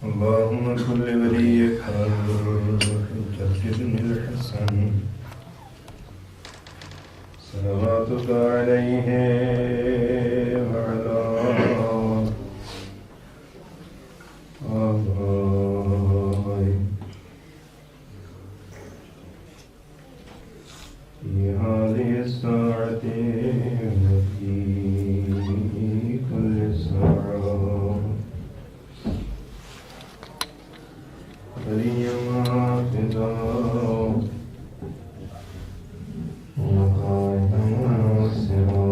اللهم كن لوليك الحجة بن الحسن صلواتك عليه وعلى آبائه في هذه الساعة وفي كل ساعة وليا وحافظا وقائدا وناصرا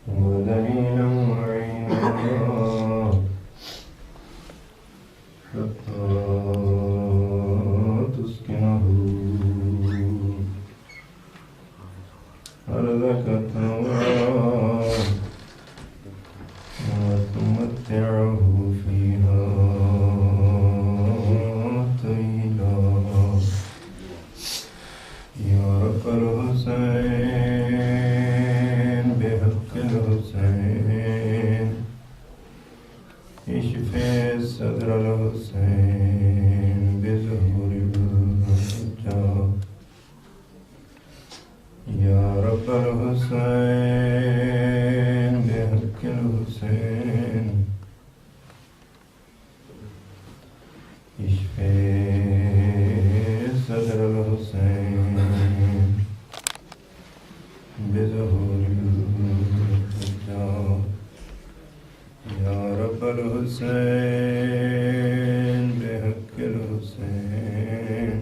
ودليلا معينا حتى تسكنه أرضك طوعا وتمتعه فيها طويلا يا رب الحسين بحق الحسين اشفي صدر الحسين بظهور الحجة يا رب الحسين بحق الحسين اشفي صدر الحسين بظهور الحجة يا رب الحسين بحق الحسين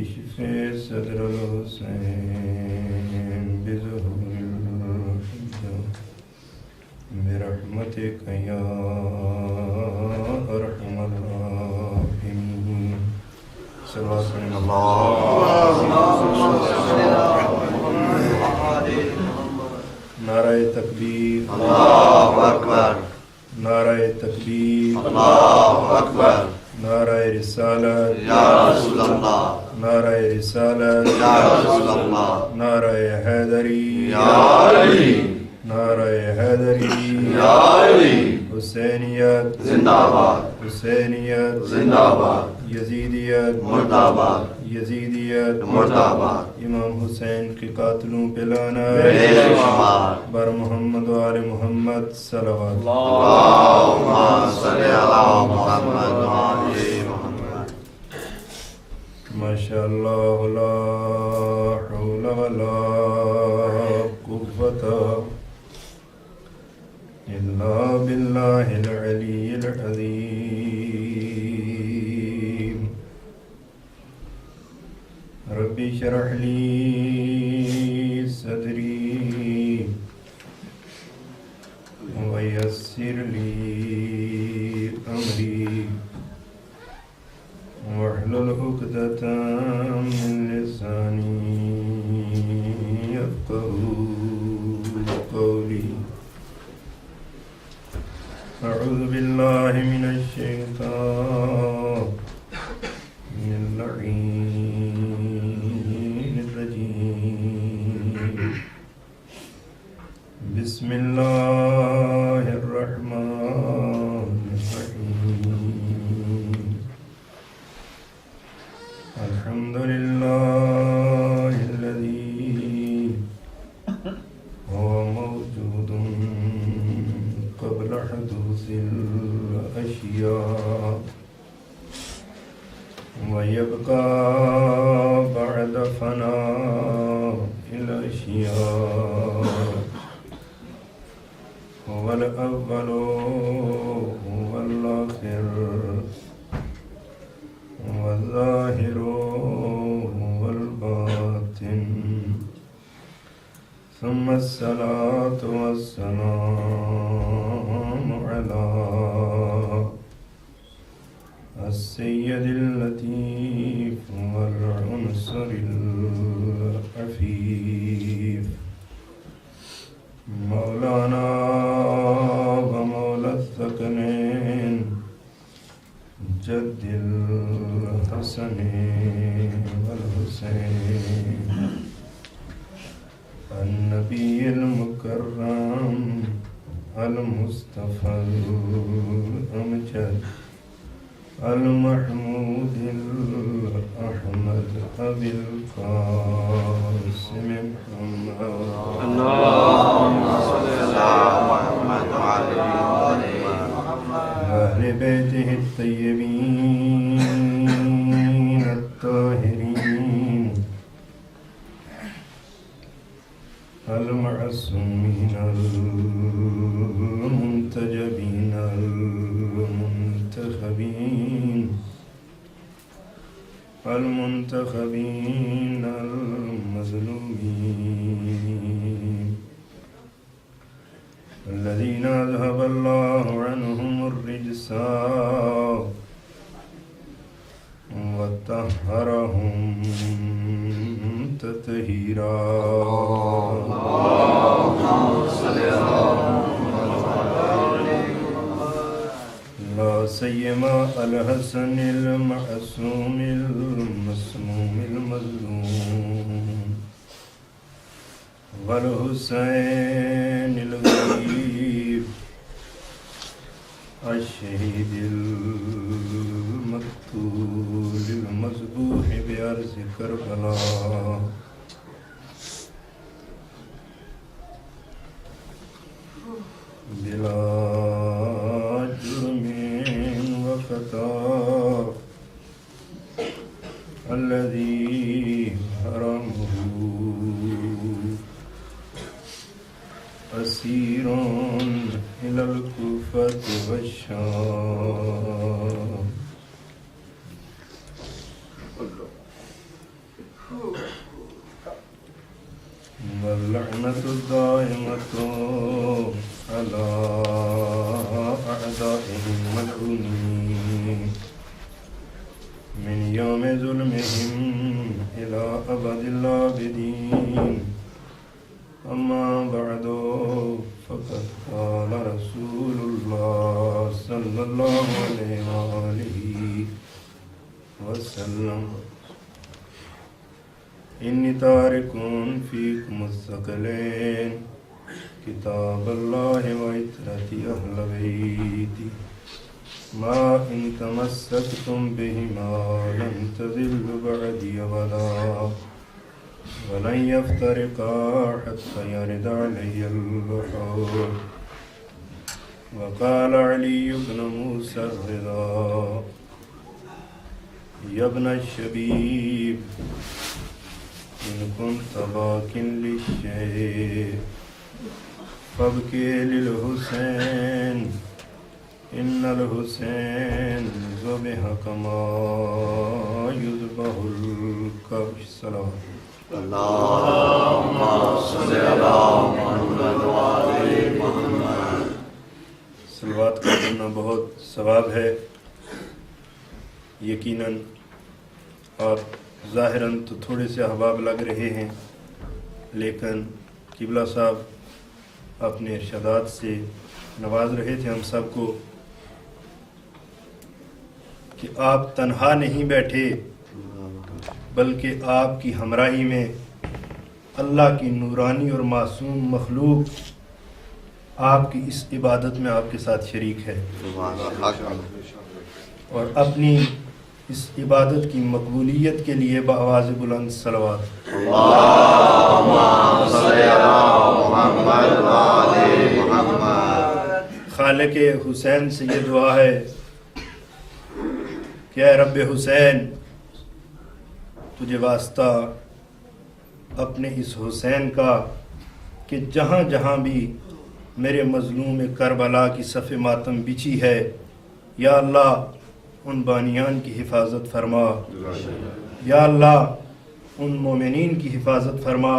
اشفي صدر الحسين بظهور الحجة برحمتك يا أرحم الراحمين صلى الله عليه وسلم. نعرہ تکبیر، اللہ اکبر، نعرہ تکبیر، اللہ اکبر، نعرہ رسالت، یا رسول اللہ، نعرہ رسالت، یا رسول اللہ، نعرہ حیدری، یا علی، نعرہ حیدری، یا علی، حسینیت زندہ باد، حسینیت زندہ باد، یزیدیت مرد آباد، یزیدیت مرد آباد، امام حسین کے قاتلوں پہ لعنت بے شمار، بر محمد و آل محمد صلوات. اللہم صلی علی محمد و آل محمد. ماشاء اللہ لا حول ولا قوة الا باللہ العلی العظیم. ربی اشرح لی صدری ویسر لی امری واحلل عقدة من لسانی يفقهوا قولي. أعوذ بالله من الشيطان اللعين الرجيم. بسم الله الرحمن الرحيم. الحمد لله الذي هو موجود قبل حدوث الأشياء ويبقى بعد فناء الأشياء. هو الأول هو الآخر والظاهر والباطن. ثم الصلاة والسلام على السيد اللطيف والعنصر العفيف مولانا ومولى الثقلين جد الحسن والحسين النبي المكرم المصطفى الأمجد المحمود الأحمد أبي القاسم محمد اللهم صل على محمد وعلى آل محمد وأهل بيته الطيبين الطاهرين المعصومين المنتجبين المنتخبين المظلومين الذين أذهب الله عنهم الرجس وطهرهم تطهيرا اللهم صل على لا سيما الحسن المعصوم المسموم المظلوم والحسين الغريب الشهيد المقتول المذبوح بأرض كربلاء بلا جرم وخطا الذي حرمه أسير إلى الكوفة والشام واللعنة الدائمة على أعدائهم الملعونين من يوم ظلمهم إلى أبد الآبدين أما بعد فقد قال رسول الله صلى الله عليه وآله وسلم إني تارك فيكم الثقلين كتاب الله وعترتي أهل بيتي ما إن تمسكتم بهما لن تضلوا بعدي أبدا ولن يفترقا حتى يرد علي الحوض وقال علي بن موسى الرضا يا ابن الشبيب إن كنت باك للشيء فابكي للحسين إن الحسين ذبح كما يذبح الكبش صلوات اللهم صل على محمد وعلى محمد صلوات کا پڑھنا بہت ثواب ہے. یقیناً آپ ظاہراً تو تھوڑے سے احباب لگ رہے ہیں، لیکن قبلہ صاحب اپنے ارشادات سے نواز رہے تھے ہم سب کو کہ آپ تنہا نہیں بیٹھے بلکہ آپ کی ہمراہی میں اللہ کی نورانی اور معصوم مخلوق آپ کی اس عبادت میں آپ کے ساتھ شریک ہے، اور اپنی اس عبادت کی مقبولیت کے لیے بآواز بلند صلوات. اللهم صل على محمد وعلى محمد. خالق حسین سے یہ دعا ہے کہ اے رب حسین، تجھے واسطہ اپنے اس حسین کا کہ جہاں جہاں بھی میرے مظلوم کربلا کی صف ماتم بچھی ہے، یا اللہ ان بانیان کی حفاظت فرما، یا اللہ ان مومنین کی حفاظت فرما،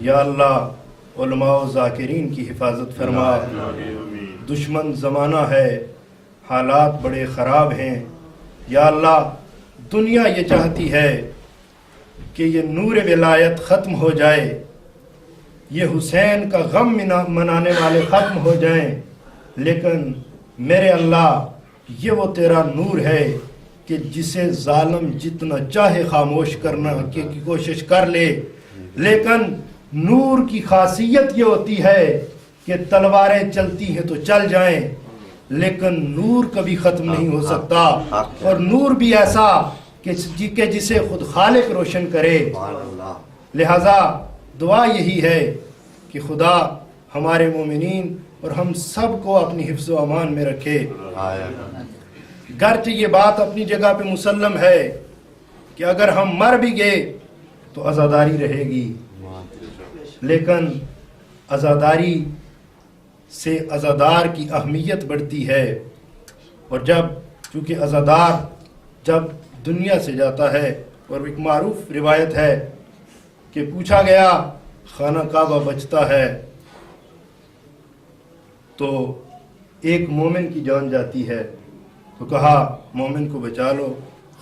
یا اللہ علماء و ذاکرین کی حفاظت فرما. دشمن زمانہ ہے، حالات بڑے خراب ہیں، یا اللہ دنیا یہ چاہتی ہے کہ یہ نور ولایت ختم ہو جائے، یہ حسین کا غم منانے والے ختم ہو جائیں، لیکن میرے اللہ یہ وہ تیرا نور ہے کہ جسے ظالم جتنا چاہے خاموش کرنا کی کوشش کر لے، لیکن نور کی خاصیت یہ ہوتی ہے کہ تلواریں چلتی ہیں تو چل جائیں لیکن نور کبھی ختم نہیں ہو سکتا، اور نور بھی ایسا کہ جسے خود خالق روشن کرے۔ لہذا دعا یہی ہے کہ خدا ہمارے مومنین اور ہم سب کو اپنی حفظ و امان میں رکھے۔ گرچہ یہ بات اپنی جگہ پہ مسلم ہے کہ اگر ہم مر بھی گئے تو عزاداری رہے گی، لیکن عزاداری سے عزادار کی اہمیت بڑھتی ہے، اور چونکہ عزادار جب دنیا سے جاتا ہے، اور ایک معروف روایت ہے کہ پوچھا گیا خانہ کعبہ بچتا ہے تو ایک مومن کی جان جاتی ہے، تو کہا مومن کو بچا لو،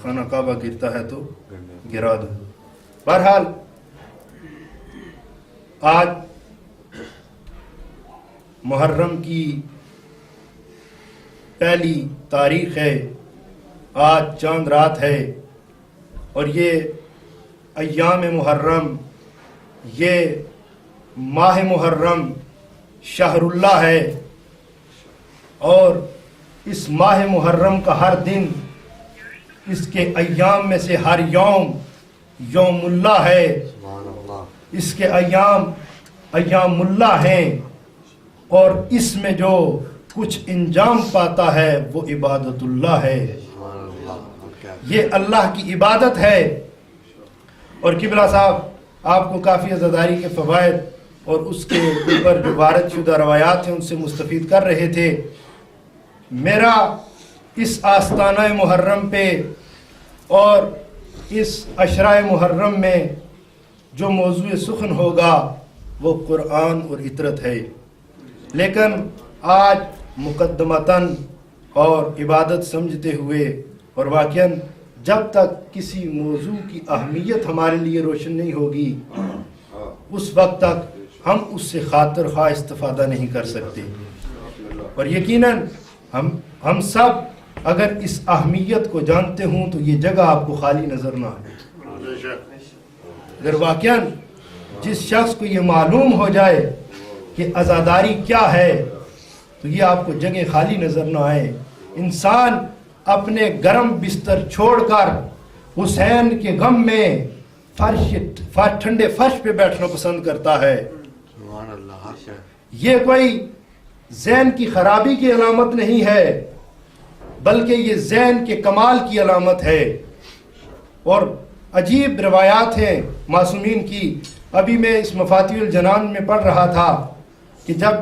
خانہ کعبہ گرتا ہے تو گرا دو۔ بہرحال آج محرم کی پہلی تاریخ ہے، آج چاند رات ہے، اور یہ ایام محرم، یہ ماہ محرم شہر اللہ ہے، اور اس ماہ محرم کا ہر دن، اس کے ایام میں سے ہر یوم یوم اللہ ہے، اس کے ایام اللہ ہیں، اور اس میں جو کچھ انجام پاتا ہے وہ عبادت اللہ ہے، یہ اللہ کی عبادت ہے۔ اور قبلہ صاحب آپ کو کافی عزاداری کے فوائد اور اس کے اوپر جو وارد شدہ روایات ہیں ان سے مستفید کر رہے تھے۔ میرا اس آستانہ محرم پہ اور اس عشرہ محرم میں جو موضوع سخن ہوگا وہ قرآن اور عطرت ہے، لیکن آج مقدمتاً اور عبادت سمجھتے ہوئے، اور واقعاً جب تک کسی موضوع کی اہمیت ہمارے لیے روشن نہیں ہوگی اس وقت تک ہم اس سے خاطر خواہ استفادہ نہیں کر سکتے، اور یقیناً ہم سب اگر اس اہمیت کو جانتے ہوں تو یہ جگہ آپ کو خالی نظر نہ آئے۔ اگر واقعاً جس شخص کو یہ معلوم ہو جائے کہ عزاداری کیا ہے تو یہ آپ کو جگہ خالی نظر نہ آئے۔ انسان اپنے گرم بستر چھوڑ کر حسین کے غم میں ٹھنڈے فرش پہ بیٹھنا پسند کرتا ہے۔ یہ کوئی ذہن کی خرابی کی علامت نہیں ہے، بلکہ یہ ذہن کے کمال کی علامت ہے، اور عجیب روایات ہیں معصومین کی۔ ابھی میں اس مفاتیح الجنان میں پڑھ رہا تھا کہ جب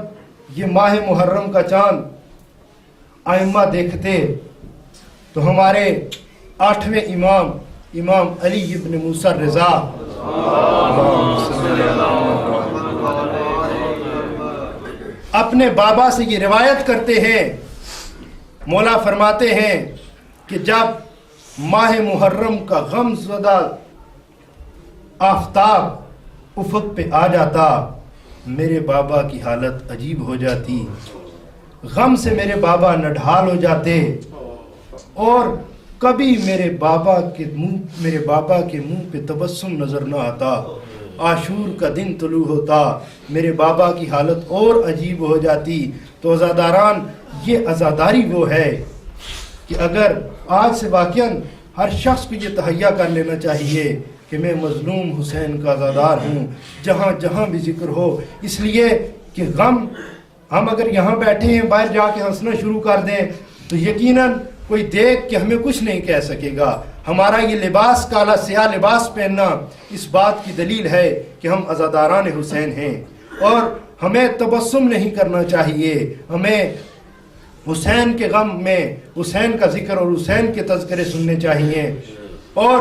یہ ماہ محرم کا چاند ائمہ دیکھتے تو ہمارے 8ویں امام علی ابن موسیٰ رضا اپنے بابا سے یہ روایت کرتے ہیں، مولا فرماتے ہیں کہ جب ماہ محرم کا غم زدہ آفتاب افق پہ آ جاتا میرے بابا کی حالت عجیب ہو جاتی، غم سے میرے بابا نڈھال ہو جاتے، اور کبھی میرے بابا کے منہ پہ تبسم نظر نہ آتا۔ عاشور کا دن طلوع ہوتا، میرے بابا کی حالت اور عجیب ہو جاتی۔ تو عزاداران، یہ عزاداری وہ ہے کہ اگر آج سے واقعاً ہر شخص کو یہ تہیہ کر لینا چاہیے کہ میں مظلوم حسین کا عزادار ہوں، جہاں جہاں بھی ذکر ہو، اس لیے کہ غم، ہم اگر یہاں بیٹھے ہیں باہر جا کے ہنسنا شروع کر دیں تو یقیناً کوئی دیکھ کے ہمیں کچھ نہیں کہہ سکے گا۔ ہمارا یہ لباس، کالا سیاہ لباس پہننا اس بات کی دلیل ہے کہ ہم عزاداران حسین ہیں، اور ہمیں تبسم نہیں کرنا چاہیے، ہمیں حسین کے غم میں حسین کا ذکر اور حسین کے تذکرے سننے چاہیے۔ اور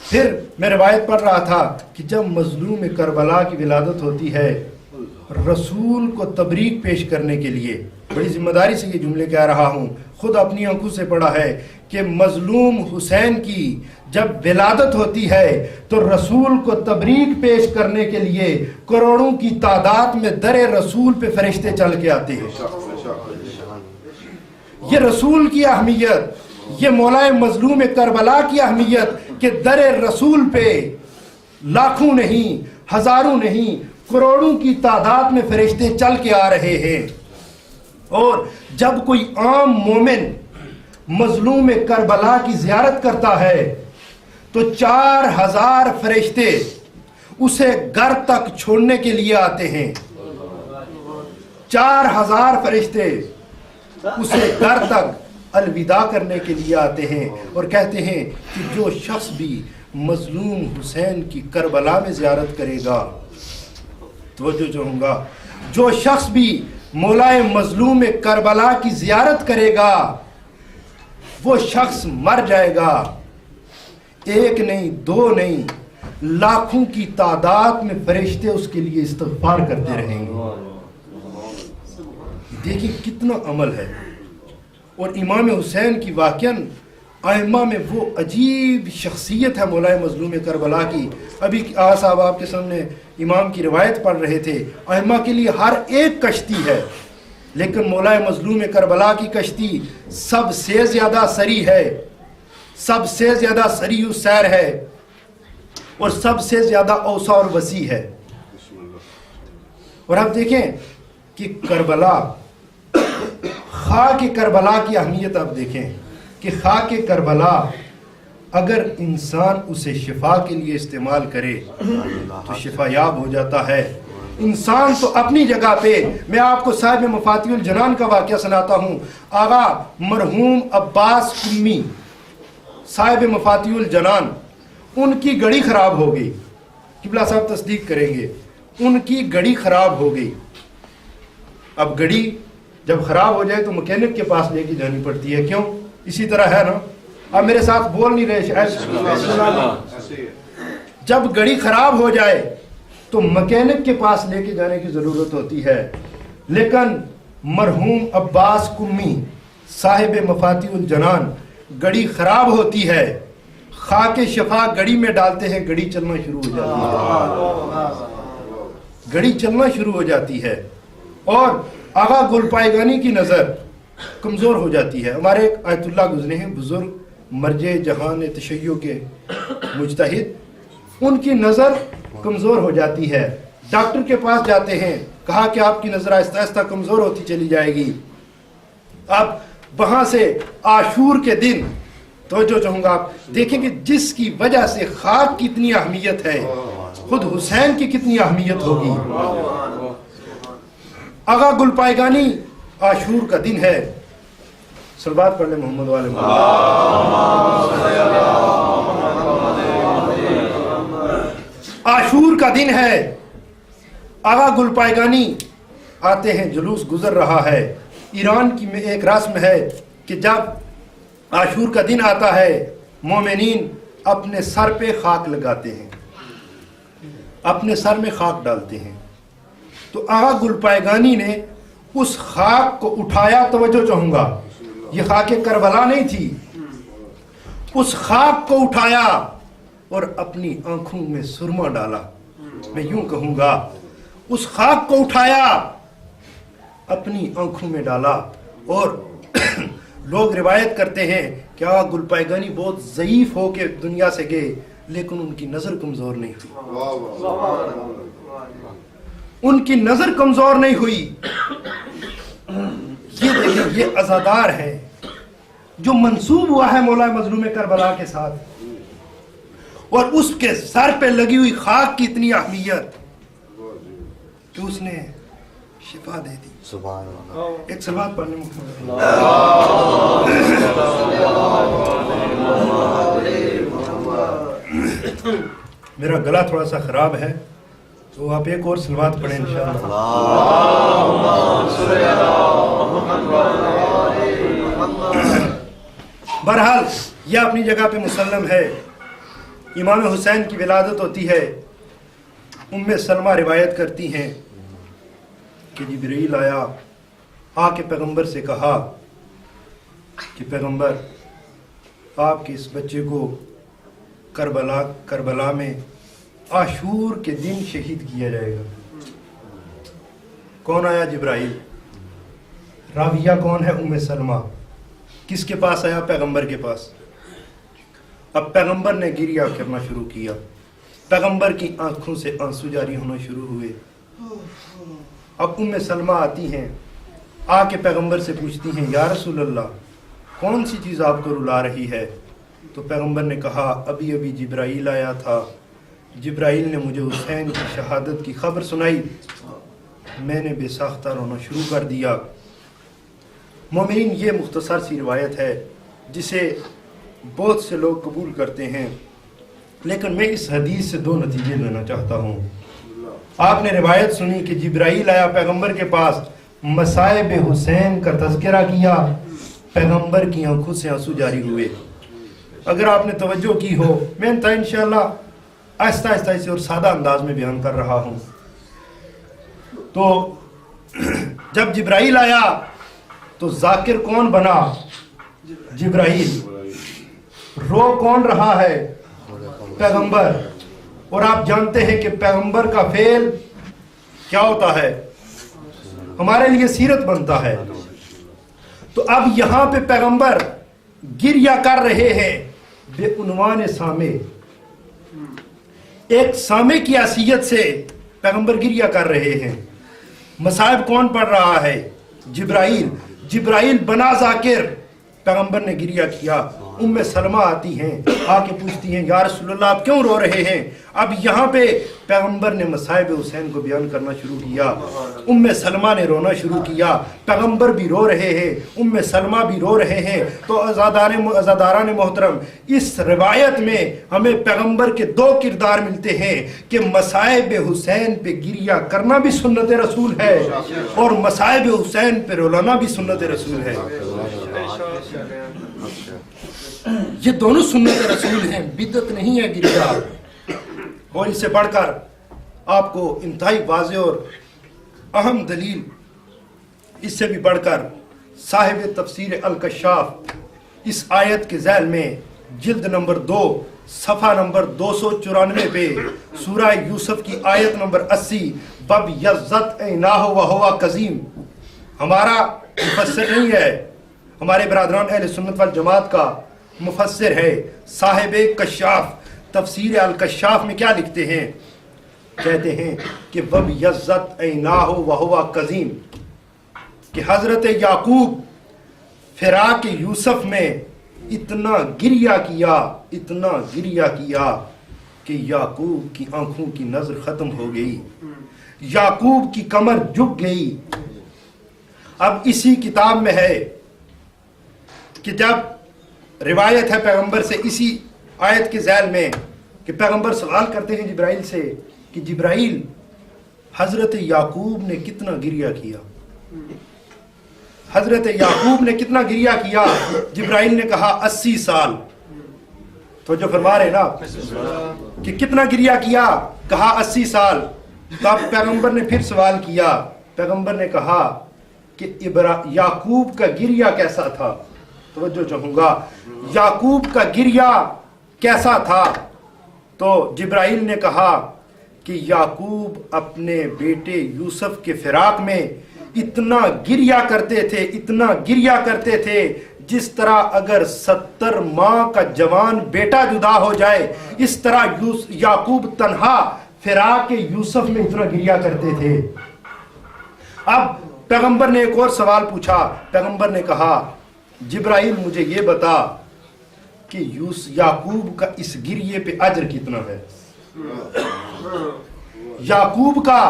پھر میں روایت پڑھ رہا تھا کہ جب مظلوم کربلا کی ولادت ہوتی ہے، رسول کو تبریک پیش کرنے کے لیے، بڑی ذمہ داری سے یہ جملے کہہ رہا ہوں، خود اپنی آنکھوں سے پڑھا ہے کہ مظلوم حسین کی جب ولادت ہوتی ہے تو رسول کو تبریک پیش کرنے کے لیے کروڑوں کی تعداد میں در رسول پہ فرشتے چل کے آتے ہیں۔ یہ رسول کی اہمیت، یہ مولا مظلوم کربلا کی اہمیت کہ در رسول پہ لاکھوں نہیں، ہزاروں نہیں، کروڑوں کی تعداد میں فرشتے چل کے آ رہے ہیں، اور جب کوئی عام مومن مظلوم کربلا کی زیارت کرتا ہے تو 4000 فرشتے اسے گھر تک چھوڑنے کے لیے آتے ہیں۔ 4000 فرشتے اسے گھر تک الوداع کرنے کے لیے آتے ہیں اور کہتے ہیں کہ جو شخص بھی مظلوم حسین کی کربلا میں زیارت کرے گا، توجہ چاہوں گا، جو شخص بھی مولائے مظلوم کربلا کی زیارت کرے گا وہ شخص مر جائے گا۔ ایک نہیں، دو نہیں، لاکھوں کی تعداد میں فرشتے اس کے لیے استغفار کرتے رہیں گے۔ دیکھیں کتنا عمل ہے۔ اور امام حسین کی واقعاً ائمہ میں وہ عجیب شخصیت ہے مولائے مظلوم کربلا کی۔ ابھی صاحب آپ کے سامنے امام کی روایت پڑھ رہے تھے، ائمہ کے لیے ہر ایک کشتی ہے، لیکن مولائے مظلوم کربلا کی کشتی سب سے زیادہ سری ہے، سب سے زیادہ سری و سیر ہے، اور سب سے زیادہ اوسع اور وسیع ہے۔ اور آپ دیکھیں کہ کربلا، خاک کربلا کی اہمیت آپ دیکھیں کہ خاک کربلا اگر انسان اسے شفا کے لیے استعمال کرے تو شفا یاب ہو جاتا ہے۔ انسان تو اپنی جگہ پہ، میں آپ کو صاحب مفاتیح الجنان کا واقعہ سناتا ہوں۔ آغا مرحوم عباس قمی صاحب مفاتیح الجنان، ان کی گڑی خراب ہو گئی، قبلہ صاحب تصدیق کریں گے، ان کی گڑی خراب ہو گئی۔ اب گڑی جب خراب ہو جائے تو مکینک کے پاس لے کے جانی پڑتی ہے، کیوں؟ اسی طرح ہے نا، اب میرے ساتھ بول نہیں رہے شاید۔ جب گڑی خراب ہو جائے تو مکینک کے پاس لے کے جانے کی ضرورت ہوتی ہے، لیکن مرحوم عباس قمی صاحب مفاتیح الجنان، گڑی خراب ہوتی ہے، خاک شفا گڑی میں ڈالتے ہیں، گڑی چلنا شروع ہو جاتی ہے، گڑی چلنا شروع ہو جاتی ہے۔ اور آغا گل پائیگانی کی نظر کمزور ہو جاتی ہے۔ ہمارے ایک آیت اللہ گزرے ہیں، بزرگ مرجع جہان تشیع کے مجتہد، ان کی نظر کمزور ہو جاتی ہے۔ ڈاکٹر کے پاس جاتے ہیں، کہا کہ آپ کی نظر آہستہ آہستہ کمزور ہوتی چلی جائے گی۔ اب وہاں سے عاشور کے دن، توجہ چاہوں گا آپ دیکھیں کہ جس کی وجہ سے خاک کی اتنی اہمیت ہے، خود حسین کی کتنی اہمیت ہوگی۔ آغا گل پائیگانی، عاشور کا دن ہے، صلوات پڑھ لیں محمد والے عاشور کا دن ہے، آغا گل پائیگانی آتے ہیں، جلوس گزر رہا ہے۔ ایران کی میں ایک رسم ہے کہ جب عاشور کا دن آتا ہے مومنین اپنے سر پہ خاک لگاتے ہیں، اپنے سر میں خاک ڈالتے ہیں۔ تو آغا گل پائیگانی نے اس خاک کو اٹھایا، توجہ چاہوں گا، یہ خاک کربلا نہیں تھی، اس خاک کو اٹھایا اور اپنی آنکھوں میں سرما ڈالا، میں یوں کہوں گا اس خاک کو اٹھایا، اپنی آنکھوں میں ڈالا۔ اور لوگ روایت کرتے ہیں کہ آغا گل پائیگانی بہت ضعیف ہو کے دنیا سے گئے، لیکن ان کی نظر کمزور نہیں ہوئی، ان کی نظر کمزور نہیں ہوئی۔ یہ دیکھیں، یہ عزادار ہے جو منسوب ہوا ہے مولا مظلوم کربلا کے ساتھ، اور اس کے سر پہ لگی ہوئی خاک کی اتنی اہمیت کہ اس نے شفا دے دی۔ سبحان اللہ۔ ایک صلوات پڑھنے میرا گلا تھوڑا سا خراب ہے تو آپ ایک اور صلوات پڑھیں انشاءاللہ۔ بہرحال یہ اپنی جگہ پہ مسلم ہے۔ امام حسین کی ولادت ہوتی ہے، ام سلمہ روایت کرتی ہیں کہ جبرائیل آیا، آ کے پیغمبر سے کہا کہ پیغمبر آپ کے اس بچے کو کربلا میں عاشور کے دن شہید کیا جائے گا۔ کون آیا؟ جبرائیل۔ راویہ کون ہے؟ ام سلمہ۔ کس کے پاس آیا؟ پیغمبر کے پاس۔ اب پیغمبر نے گریہ کرنا شروع کیا، پیغمبر کی آنکھوں سے آنسو جاری ہونا شروع ہوئے۔ اب ام سلمہ آتی ہیں، آ کے پیغمبر سے پوچھتی ہیں یا رسول اللہ کون سی چیز آپ کو رلا رہی ہے؟ تو پیغمبر نے کہا ابھی ابھی جبرائیل آیا تھا، جبرائیل نے مجھے حسین کی شہادت کی خبر سنائی، میں نے بے ساختہ رونا شروع کر دیا۔ مومنین، یہ مختصر سی روایت ہے جسے بہت سے لوگ قبول کرتے ہیں، لیکن میں اس حدیث سے دو نتیجے لینا چاہتا ہوں۔ آپ نے روایت سنی کہ جبرائیل آیا پیغمبر کے پاس، مصائب حسین کا تذکرہ کیا، پیغمبر کی آنکھوں سے آنسو جاری ہوئے۔ اگر آپ نے توجہ کی ہو، میں انشاءاللہ آہستہ آہستہ اسے اور سادہ انداز میں بیان کر رہا ہوں۔ تو جب جبرائیل آیا تو ذاکر کون بنا؟ جبرائیل۔ رو کون رہا ہے؟ پیغمبر۔ اور آپ جانتے ہیں کہ پیغمبر کا فعل کیا ہوتا ہے؟ ہمارے لیے سیرت بنتا ہے۔ تو اب یہاں پہ پیغمبر گریہ کر رہے ہیں بے عنوان سامع، ایک سامع کی حیثیت سے پیغمبر گریہ کر رہے ہیں۔ مصائب کون پڑھ رہا ہے؟ جبرائیل۔ جبرائیل بنا ذاکر، پیغمبر نے گریہ کیا۔ ام سلمہ آتی ہیں، آ کے پوچھتی ہیں یا رسول اللہ آپ کیوں رو رہے ہیں؟ اب یہاں پہ پیغمبر نے مصائب حسین کو بیان کرنا شروع کیا، ام سلمہ نے رونا شروع کیا، پیغمبر بھی رو رہے ہیں، ام سلمہ بھی رو رہے ہیں۔ تو عزاداران محترم، اس روایت میں ہمیں پیغمبر کے دو کردار ملتے ہیں کہ مصائب حسین پہ گریہ کرنا بھی سنت رسول ہے اور مصائب حسین پہ رولانا بھی سنت رسول ہے۔ یہ دونوں سنت رسول ہیں، بدعت نہیں ہے گریہ۔ اور اس سے بڑھ کر آپ کو انتہائی واضح اور اہم دلیل، اس سے بھی بڑھ کر صاحب تفسیر الکشاف اس آیت کے ذیل میں جلد نمبر 2 صفحہ نمبر 294 پہ سورہ یوسف کی آیت نمبر 80 بب یزت عیناہ وہو کظیم، ہمارا مفسر نہیں ہے، ہمارے برادران اہل سنت والجماعت کا مفسر ہے صاحب کشاف، تفسیر الکشاف میں کیا لکھتے ہیں؟ کہتے ہیں کہ وب یزت عیناہ وہو کظیم، کہ حضرت یعقوب فراق یوسف میں اتنا گریہ کیا، اتنا گریہ کیا کہ یعقوب کی آنکھوں کی نظر ختم ہو گئی، یعقوب کی کمر جھک گئی۔ اب اسی کتاب میں ہے کہ جب روایت ہے پیغمبر سے اسی آیت کے ذیل میں کہ پیغمبر سوال کرتے ہیں جبرائیل سے کہ جبرائیل حضرت یعقوب نے کتنا گریہ کیا، حضرت یعقوب نے کتنا گریہ کیا؟ جبرائیل نے کہا 80 سال۔ تو جو فرما رہے نا کہ کتنا گریہ کیا، کہا 80 سال۔ تو اب پیغمبر نے پھر سوال کیا، پیغمبر نے کہا کہ یعقوب کا گریہ کیسا تھا؟ توجہ چاہوں گا، یعقوب کا گریہ کیسا تھا؟ تو جبرائیل نے کہا کہ یعقوب اپنے بیٹے یوسف کے فراق میں اتنا گریہ کرتے تھے، اتنا گریہ کرتے تھے جس طرح اگر 70 ماہ کا جوان بیٹا جدا ہو جائے، اس طرح یعقوب تنہا فراق یوسف میں اتنا گریہ کرتے تھے۔ اب پیغمبر نے ایک اور سوال پوچھا، پیغمبر نے کہا جبرائیل مجھے یہ بتا کہ یعقوب کا اس گریے پہ اجر کتنا ہے؟ یعقوب کا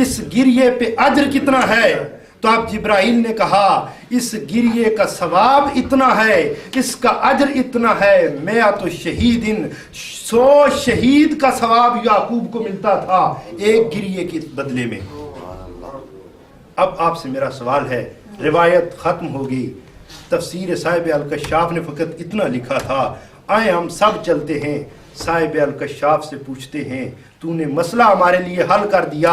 اس گریے پہ اجر کتنا ہے؟ تو اب جبرائیل نے کہا اس گریے کا ثواب اتنا ہے، اس کا اجر اتنا ہے، 100 شہیدن، 100 شہید کا ثواب یعقوب کو ملتا تھا ایک گریے کے بدلے میں۔ اب آپ سے میرا سوال ہے، روایت ختم ہوگی، تفسیر صاحب الکشاف نے فقط اتنا لکھا تھا، آئے ہم سب چلتے ہیں صاحب الکشاف سے پوچھتے ہیں تو نے مسئلہ ہمارے لیے حل کر دیا،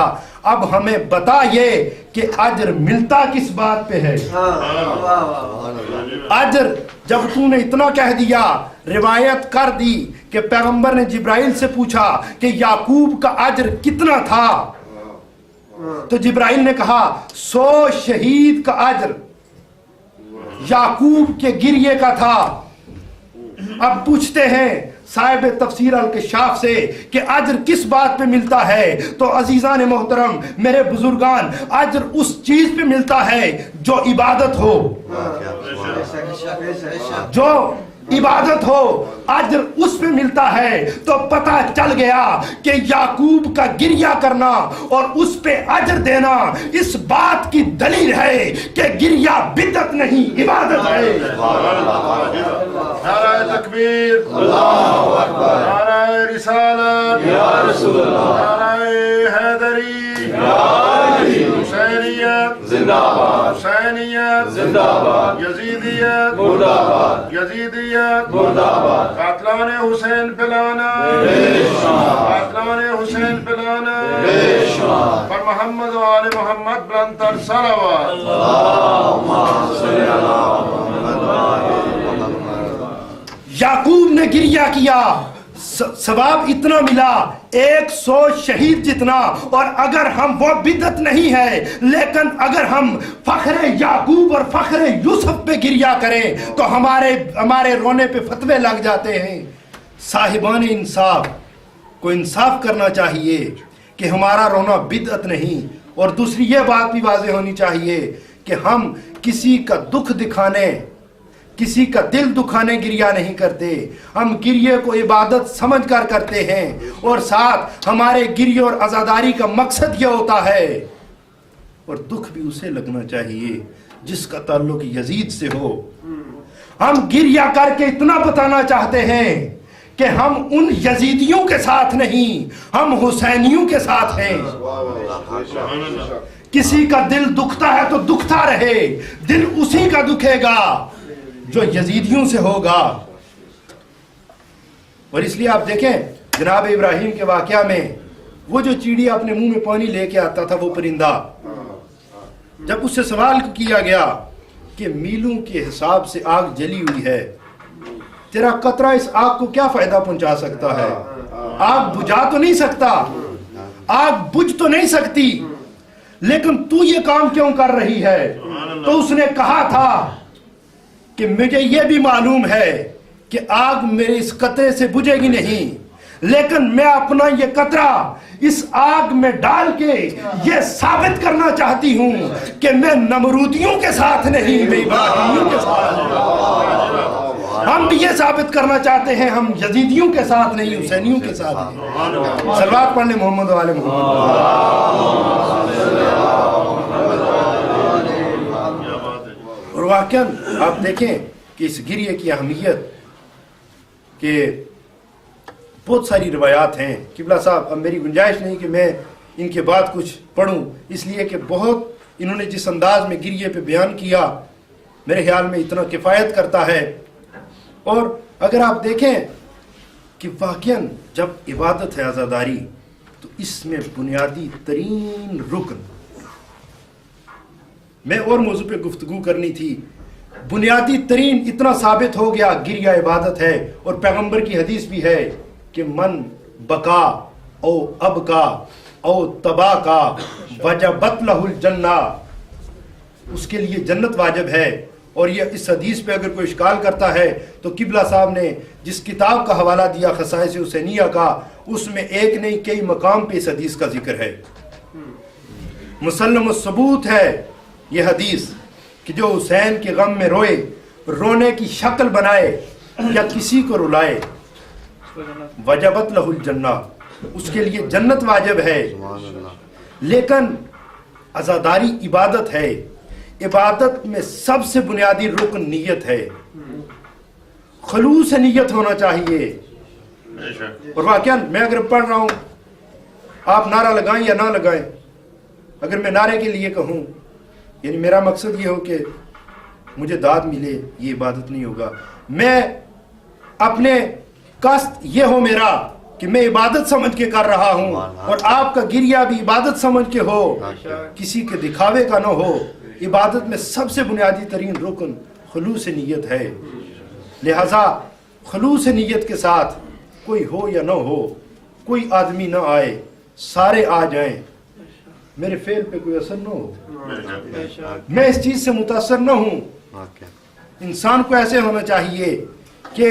اب ہمیں بتا یہ کہ اجر ملتا کس بات پہ ہے؟ اجر جب تو نے اتنا کہہ دیا، روایت کر دی کہ پیغمبر نے جبرائیل سے پوچھا کہ یعقوب کا اجر کتنا تھا، تو جبرائیل نے کہا 100 شہید کا اجر یعقوب کے گریے کا تھا۔ اب پوچھتے ہیں صاحب تفسیر الکشاف سے کہ اجر کس بات پہ ملتا ہے، تو عزیزان محترم، میرے بزرگان، اجر اس چیز پہ ملتا ہے جو عبادت ہو، جو عبادت ہو، اجر اس پہ ملتا ہے۔ تو پتہ چل گیا کہ یعقوب کا گریہ کرنا اور اس پہ اجر دینا اس بات کی دلیل ہے کہ گریہ بدعت نہیں، عبادت ہے۔ نعرہ تکبیر، اللہ اکبر، نعرہ رسالت، یا رسول اللہ، نعرہ حیدری، حسینیت زندہ باد، حسینیت زندہ باد، یزیدیت مردہ باد، یزیدیت مردہ باد، قاتلان حسین پلانا، قاتلان حسین پلانا، پر محمد و آل محمد بلندتر صلوات۔ اللہم صلی علی محمد و آل محمد۔ یعقوب نے گریہ کیا، ثواب اتنا ملا 100 شہید جتنا، اور اگر ہم وہ بدعت نہیں ہے، لیکن اگر ہم فخر یعقوب اور فخر یوسف پہ گریہ کریں تو ہمارے رونے پہ فتوے لگ جاتے ہیں۔ صاحبان انصاف کو انصاف کرنا چاہیے کہ ہمارا رونا بدعت نہیں، اور دوسری یہ بات بھی واضح ہونی چاہیے کہ ہم کسی کا دکھ دکھانے، کسی کا دل دکھانے گریہ نہیں کرتے، ہم گریہ کو عبادت سمجھ کر کرتے ہیں، اور ساتھ ہمارے گریہ اور عزاداری کا مقصد یہ ہوتا ہے، اور دکھ بھی اسے لگنا چاہیے جس کا تعلق یزید سے ہو۔ ہم گریہ کر کے اتنا بتانا چاہتے ہیں کہ ہم ان یزیدیوں کے ساتھ نہیں، ہم حسینیوں کے ساتھ ہیں۔ کسی کا دل دکھتا ہے تو دکھتا رہے، دل اسی کا دکھے گا جو یزیدیوں سے ہوگا۔ اور اس لیے آپ دیکھیں جناب ابراہیم کے واقعہ میں وہ جو چیڑی اپنے منہ میں پانی لے کے آتا تھا، وہ پرندہ، جب اس سے سوال کیا گیا کہ میلوں کے حساب سے آگ جلی ہوئی ہے، تیرا قطرہ اس آگ کو کیا فائدہ پہنچا سکتا ہے؟ آگ بجھا تو نہیں سکتا، آگ بجھ تو نہیں سکتی، لیکن تو یہ کام کیوں کر رہی ہے؟ تو اس نے کہا تھا کہ مجھے یہ بھی معلوم ہے کہ آگ میرے اس قطرے سے بجھے گی نہیں، لیکن میں اپنا یہ قطرہ اس آگ میں ڈال کے یہ ثابت کرنا چاہتی ہوں کہ میں نمرودیوں کے ساتھ نہیں، میں ابراہیمیوں کے ساتھ ہوں۔ ہم بھی یہ ثابت کرنا چاہتے ہیں، ہم یزیدیوں کے ساتھ نہیں، حسینیوں کے ساتھ ہیں۔ صلوات پڑھنے محمد و آل محمد۔ اور واقعاً آپ دیکھیں کہ اس گریہ کی اہمیت کہ بہت ساری روایات ہیں۔ قبلہ صاحب، اب میری گنجائش نہیں کہ میں ان کے بعد کچھ پڑھوں، اس لیے کہ بہت انہوں نے جس انداز میں گریہ پہ بیان کیا، میرے خیال میں اتنا کفایت کرتا ہے۔ اور اگر آپ دیکھیں کہ واقعاً جب عبادت ہے عزاداری، تو اس میں بنیادی ترین رکن، میں اور موضوع پہ گفتگو کرنی تھی، بنیادی ترین اتنا ثابت ہو گیا گریہ عبادت ہے، اور پیغمبر کی حدیث بھی ہے کہ من بکا او ابکا او تبا کا وجبت لہ الجنہ، اس کے لیے جنت واجب ہے۔ اور یہ اس حدیث پہ اگر کوئی اشکال کرتا ہے تو قبلہ صاحب نے جس کتاب کا حوالہ دیا خصائص حسینیہ کا، اس میں ایک نہیں کئی مقام پہ اس حدیث کا ذکر ہے۔ مسلم الثبوت ہے یہ حدیث کہ جو حسین کے غم میں روئے، رونے کی شکل بنائے یا کسی کو رلائے، وجبت لہ الجنہ، اس کے لیے جنت واجب ہے۔ لیکن عزاداری عبادت ہے، عبادت میں سب سے بنیادی رکن نیت ہے، خلوص نیت ہونا چاہیے۔ اور واقعا میں اگر پڑھ رہا ہوں، آپ نعرہ لگائیں یا نہ لگائیں، اگر میں نعرے کے لیے کہوں، یعنی میرا مقصد یہ ہو کہ مجھے داد ملے، یہ عبادت نہیں ہوگا۔ میں اپنے قصد یہ ہو میرا کہ میں عبادت سمجھ کے کر رہا ہوں، اور آپ کا گریہ بھی عبادت سمجھ کے ہو، کسی کے دکھاوے کا نہ ہو۔ عبادت میں سب سے بنیادی ترین رکن خلوص نیت ہے، لہذا خلوص نیت کے ساتھ کوئی ہو یا نہ ہو، کوئی آدمی نہ آئے، سارے آ جائیں، میرے فعل پہ کوئی اثر نہ ہو، میں اس چیز سے متاثر نہ ہوں۔ انسان کو ایسے ہونا چاہیے کہ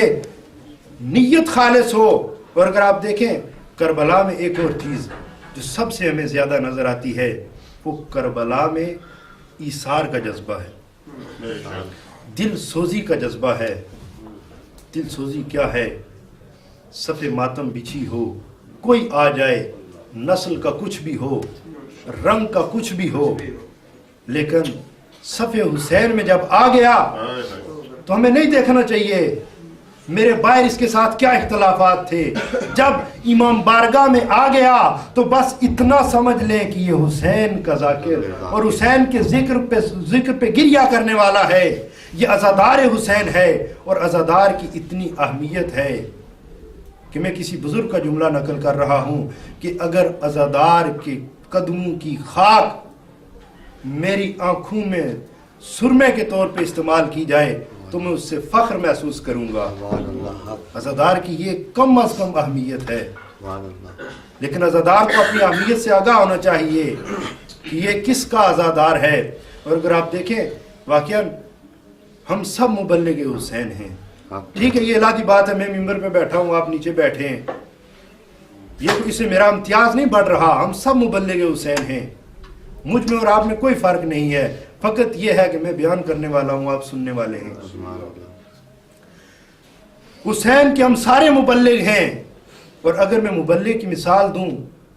نیت خالص ہو. اور اگر آپ دیکھیں کربلا میں ایک اور چیز جو سب سے ہمیں زیادہ نظر آتی ہے، وہ کربلا میں ایثار کا جذبہ ہے، دل سوزی کا جذبہ ہے. دل سوزی کیا ہے؟ صف ماتم بچھی ہو، کوئی آ جائے، نسل کا کچھ بھی ہو، رنگ کا کچھ بھی ہو، لیکن صف حسین میں جب آ گیا تو ہمیں نہیں دیکھنا چاہیے میرے باہر اس کے ساتھ کیا اختلافات تھے. جب امام بارگاہ میں آ گیا تو بس اتنا سمجھ لیں کہ یہ حسین کا ذاکر اور حسین کے ذکر پہ گریہ کرنے والا ہے، یہ عزادار حسین ہے. اور عزادار کی اتنی اہمیت ہے کہ میں کسی بزرگ کا جملہ نقل کر رہا ہوں کہ اگر عزادار کے قدموں کی خاک میری آنکھوں میں سرمے کے طور پہ استعمال کی جائے تو میں اس سے فخر محسوس کروں گا. عزادار کی یہ کم از کم اہمیت ہے، لیکن عزادار کو اپنی اہمیت سے آگاہ ہونا چاہیے کہ یہ کس کا عزادار ہے. اور اگر آپ دیکھیں واقعا ہم سب مبلغ حسین ہیں. ٹھیک ہے، یہ الہی بات ہے، میں ممبر پہ بیٹھا ہوں، آپ نیچے بیٹھے ہیں، یہ تو اس سے میرا امتیاز نہیں بڑھ رہا. ہم سب مبلغ حسین ہیں، مجھ میں اور آپ میں کوئی فرق نہیں ہے. فقط یہ ہے کہ میں بیان کرنے والا ہوں، آپ سننے والے ہیں. حسین کے ہم سارے مبلغ ہیں. اور اگر میں مبلغ کی مثال دوں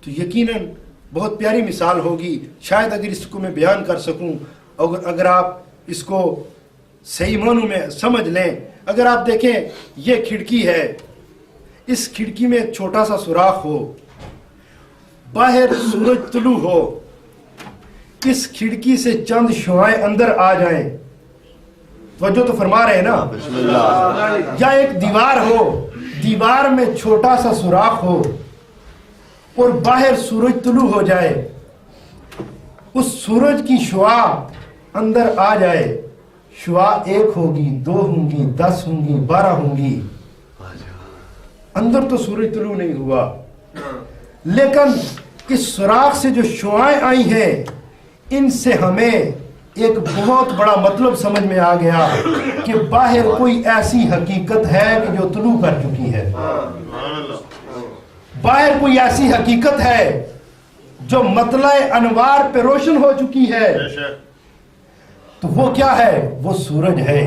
تو یقیناً بہت پیاری مثال ہوگی. شاید اگر اس کو میں بیان کر سکوں، اگر آپ اس کو صحیح معنوں میں سمجھ لیں. اگر آپ دیکھیں یہ کھڑکی ہے، اس کھڑکی میں ایک چھوٹا سا سوراخ ہو، باہر سورج طلوع ہو، اس کھڑکی سے چند شعاعیں اندر آ جائیں، توجہ تو فرما رہے ہیں نا. یا ایک دیوار ہو، دیوار میں چھوٹا سا سوراخ ہو اور باہر سورج طلوع ہو جائے، اس سورج کی شعاع اندر آ جائے، شعاع 1 ہوگی، 2 ہوں گی، 10 ہوں گی، 12 ہوں گی، اندر تو سورج طلوع نہیں ہوا، لیکن اس سوراخ سے جو شعاعیں آئی ہیں ان سے ہمیں ایک بہت بڑا مطلب سمجھ میں آ گیا کہ باہر کوئی ایسی حقیقت ہے کہ جو طلوع کر چکی ہے. باہر کوئی ایسی حقیقت ہے جو مطلع انوار پہ روشن ہو چکی ہے. تو وہ کیا ہے؟ وہ سورج ہے.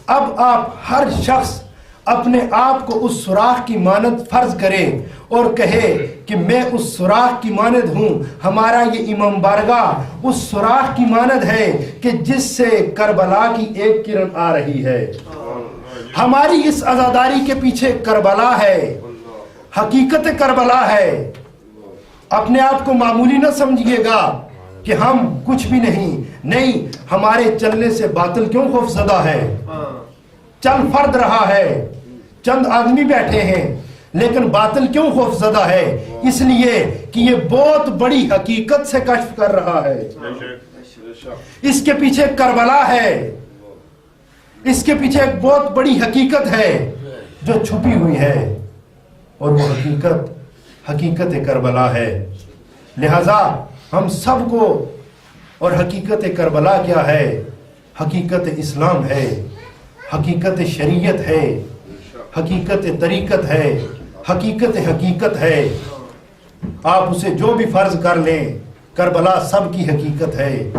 اب آپ ہر شخص اپنے آپ کو اس سوراخ کی مانند فرض کرے اور کہے کہ میں اس سوراخ کی مانند ہوں. ہمارا یہ امام بارگاہ اس سوراخ کی مانند ہے کہ جس سے کربلا کی ایک کرن آ رہی ہے. ہماری اس عزاداری کے پیچھے کربلا ہے، حقیقت کربلا ہے. اپنے آپ کو معمولی نہ سمجھیے گا کہ ہم کچھ بھی نہیں، ہمارے چلنے سے باطل کیوں خوف زدہ ہے. چل فرد رہا ہے، چند آدمی بیٹھے ہیں، لیکن باطل کیوں خوف زدہ ہے؟ اس لیے کہ یہ بہت بڑی حقیقت سے کشف کر رہا ہے. اس کے پیچھے کربلا ہے، اس کے پیچھے ایک بہت بڑی حقیقت ہے جو چھپی ہوئی ہے، اور وہ حقیقت کربلا ہے. لہذا ہم سب کو، اور حقیقت کربلا کیا ہے؟ حقیقت اسلام ہے، حقیقت شریعت ہے، حقیقت طریقت ہے، حقیقت ہے. آپ اسے جو بھی فرض کر لیں، کربلا سب کی حقیقت ہے.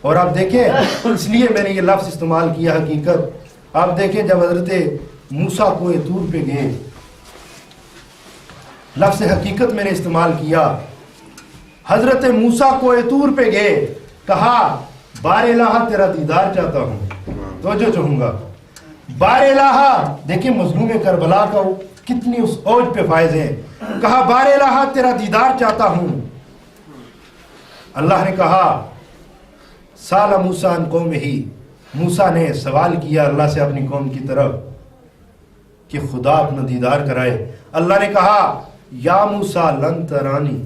اور آپ دیکھیں، اس لیے میں نے یہ لفظ استعمال کیا حقیقت. آپ دیکھیں جب حضرت موسیٰ کوہ طور پہ گئے، لفظ حقیقت میں نے استعمال کیا. حضرت موسیٰ کوہ طور پہ گئے، کہا بار الہ تیرا دیدار چاہتا ہوں. توجہ چاہوں گا، بار الہ. دیکھیں مظلوم کربلا کا کتنی اس اوج پہ فائز ہیں. کہا بار الہ تیرا دیدار چاہتا ہوں. اللہ نے کہا سال موسیٰ ان قوم ہی. موسیٰ نے سوال کیا اللہ سے اپنی قوم کی طرف کہ خدا اپنا دیدار کرائے. اللہ نے کہا یا موسیٰ لن ترانی.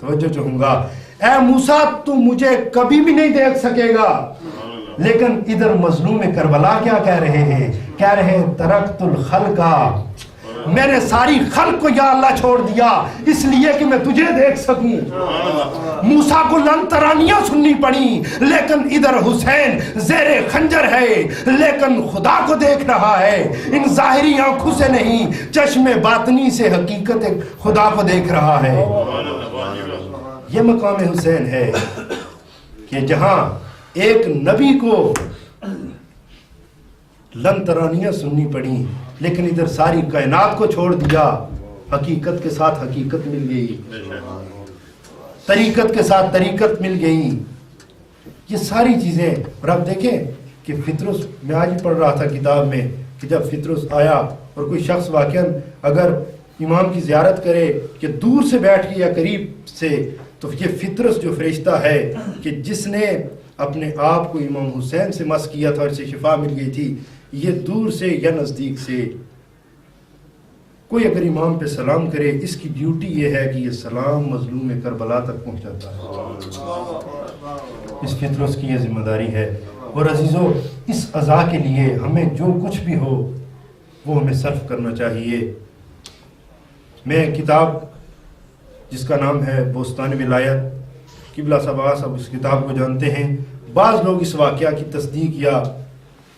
توجہ چاہوں گا، اے موسیٰ تو مجھے کبھی بھی نہیں دیکھ سکے گا. لیکن ادھر مظلوم کربلا کیا کہہ رہے ہیں؟ کہہ رہے ہیں ترکت الخلقہ میں نے ساری خلق کو یا اللہ چھوڑ دیا اس لیے کہ میں تجھے دیکھ سکوں. موسیٰ کو لن ترانیاں سننی پڑی لیکن ادھر حسین زیر خنجر ہے لیکن خدا کو دیکھ رہا ہے. ان ظاہری آنکھوں سے نہیں چشم باطنی سے حقیقت خدا کو دیکھ رہا ہے. یہ مقام حسین ہے کہ جہاں ایک نبی کو لن ترانیاں سننی پڑی لیکن ادھر ساری کائنات کو چھوڑ دیا. حقیقت کے ساتھ حقیقت مل گئی, طریقت کے ساتھ طریقت مل گئی. یہ ساری چیزیں. اور آپ دیکھیں کہ فطرس, میں آج ہی پڑھ رہا تھا کتاب میں کہ جب فطرس آیا اور کوئی شخص واقعاً اگر امام کی زیارت کرے کہ دور سے بیٹھ کے یا قریب سے, تو یہ فطرس جو فرشتہ ہے کہ جس نے اپنے آپ کو امام حسین سے مس کیا تھا اور اسے شفا مل گئی تھی, یہ دور سے یا نزدیک سے کوئی اگر امام پہ سلام کرے اس کی ڈیوٹی یہ ہے کہ یہ سلام مظلوم کربلا تک پہنچاتا ہے. اس فطرس کی یہ ذمہ داری ہے. اور عزیزو, اس عزا کے لیے ہمیں جو کچھ بھی ہو وہ ہمیں صرف کرنا چاہیے. میں کتاب جس کا نام ہے بوستان ولایت, قبلہ صاحب اس کتاب کو جانتے ہیں. بعض لوگ اس واقعہ کی تصدیق یا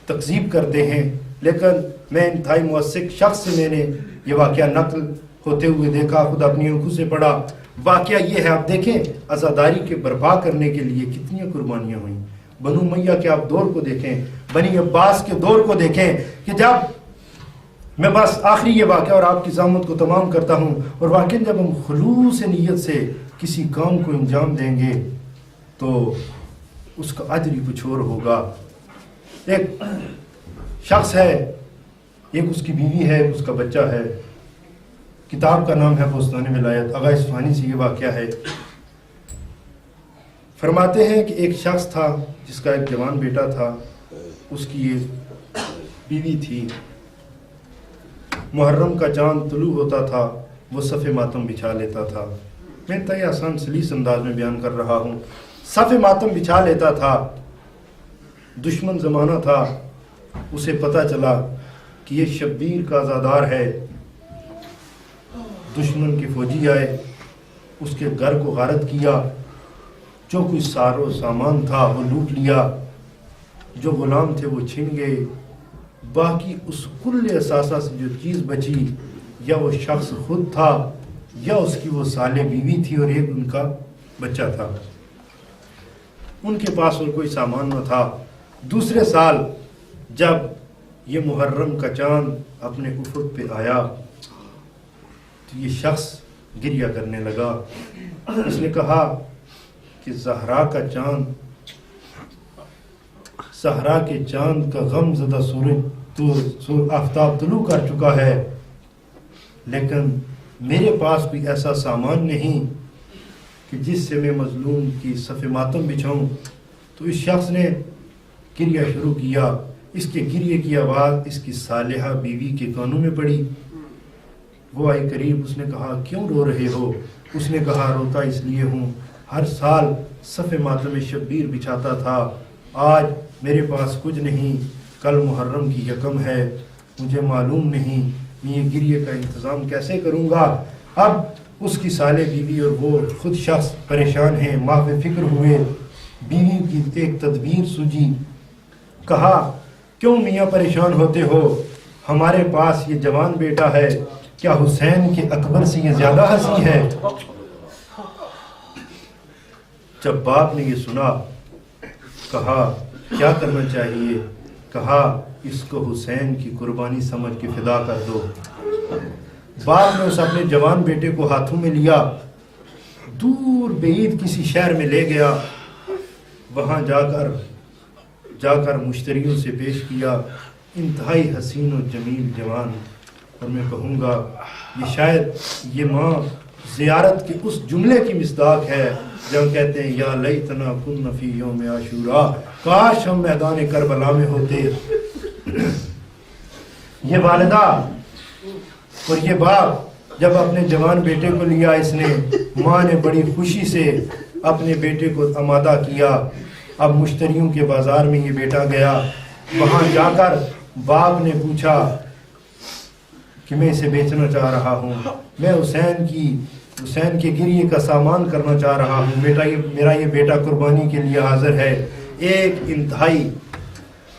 تکذیب کرتے ہیں, لیکن میں انتہائی موثق شخص سے میں نے یہ واقعہ نقل ہوتے ہوئے دیکھا, خود اپنی آنکھوں سے پڑھا. واقعہ یہ ہے, آپ دیکھیں عزاداری کے برپا کرنے کے لیے کتنی قربانیاں ہوئیں. بنو امیہ کے آپ دور کو دیکھیں, بنی عباس کے دور کو دیکھیں کہ جب میں بس آخری یہ واقعہ اور آپ کی زحمت کو تمام کرتا ہوں, اور واقعی جب ہم خلوص نیت سے کسی کام کو انجام دیں گے تو اس کا اجر ہی کچھ اور ہوگا. ایک شخص ہے, ایک اس کی بیوی ہے, اس کا بچہ ہے. کتاب کا نام ہے بوستان ولایت. آغا اصفہانی سے یہ واقعہ ہے. فرماتے ہیں کہ ایک شخص تھا جس کا ایک جوان بیٹا تھا, اس کی ایک بیوی تھی. محرم کا چاند طلوع ہوتا تھا, وہ صف ماتم بچھا لیتا تھا. میں انتہائی آسان سلیس انداز میں بیان کر رہا ہوں. صف ماتم بچھا لیتا تھا. دشمن زمانہ تھا, اسے پتہ چلا کہ یہ شبیر کا عزادار ہے. دشمن کے فوجی آئے, اس کے گھر کو غارت کیا, جو کوئی سار و سامان تھا وہ لوٹ لیا, جو غلام تھے وہ چھن گئے. باقی اس کل اثاثہ سے جو چیز بچی یا وہ شخص خود تھا یا اس کی وہ صالح بیوی تھی اور ایک ان کا بچہ تھا. ان کے پاس اور کوئی سامان نہ تھا. دوسرے سال جب یہ محرم کا چاند اپنے افق پہ آیا تو یہ شخص گریہ کرنے لگا. اس نے کہا کہ زہرا کا چاند, صحرا کے چاند کا غم زدہ سورج تو آفتاب طلوع کر چکا ہے, لیکن میرے پاس کوئی ایسا سامان نہیں کہ جس سے میں مظلوم کی صف ماتم بچھاؤں. تو اس شخص نے گریہ شروع کیا. اس کے گریے کی آواز اس کی صالحہ بیوی کے کانوں میں پڑی. وہ آئی قریب, اس نے کہا کیوں رو رہے ہو؟ اس نے کہا روتا اس لیے ہوں, ہر سال صف ماتم شبیر بچھاتا تھا, آج میرے پاس کچھ نہیں, کل محرم کی یکم ہے, مجھے معلوم نہیں میں یہ گریے کا انتظام کیسے کروں گا. اب اس کی صالح بیوی اور وہ خود شخص پریشان ہیں, محو فکر ہوئے. بیوی کی ایک تدبیر سوجی. کہا کیوں میاں پریشان ہوتے ہو, ہمارے پاس یہ جوان بیٹا ہے, کیا حسین کے اکبر سے یہ زیادہ ہنسی ہے؟ جب باپ نے یہ سنا کہا کیا کرنا چاہیے؟ کہا اس کو حسین کی قربانی سمجھ کے فدا کر دو. باپ نے اس اپنے جوان بیٹے کو ہاتھوں میں لیا, دور بعید کسی شہر میں لے گیا. وہاں جا کر مشتریوں سے پیش کیا. انتہائی حسین و جمیل جوان, اور میں کہوں گا یہ شاید یہ ماں زیارت کے اس جملے کی مصداق ہے جب کہتے ہیں یا لیتنا کن فی یوم عاشورا, کاش ہم میدان کربلا میں ہوتے. یہ والدہ اور یہ باپ جب اپنے جوان بیٹے کو لیا, اس نے ماں نے بڑی خوشی سے اپنے بیٹے کو آمادہ کیا. اب مشتریوں کے بازار میں یہ بیٹا گیا. وہاں جا کر باپ نے پوچھا کہ میں اسے بیچنا چاہ رہا ہوں، میں حسین کے گریے کا سامان کرنا چاہ رہا ہوں، میرا یہ بیٹا قربانی کے لیے حاضر ہے۔ ایک انتہائی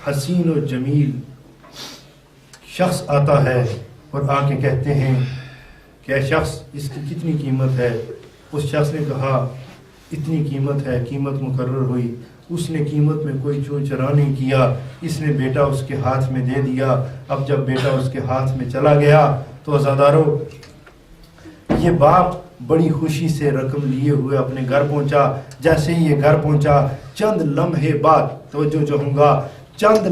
حسین و جمیل شخص آتا ہے اور آ کے کہتے ہیں کہ اے شخص، اس کی کتنی قیمت ہے؟ اس شخص نے کہا اتنی قیمت ہے، قیمت مقرر ہوئی۔ اس نے قیمت میں کوئی چون چرا نہیں کیا، اس نے بیٹا اس کے ہاتھ میں دے دیا۔ اب جب بیٹا اس کے ہاتھ میں چلا گیا تو عزادارو، یہ باپ بڑی خوشی سے رقم لیے ہوئے اپنے گھر پہنچا۔ جیسے ہی یہ گھر پہنچا، چند لمحے بعد، توجہ چاہوں گا، چند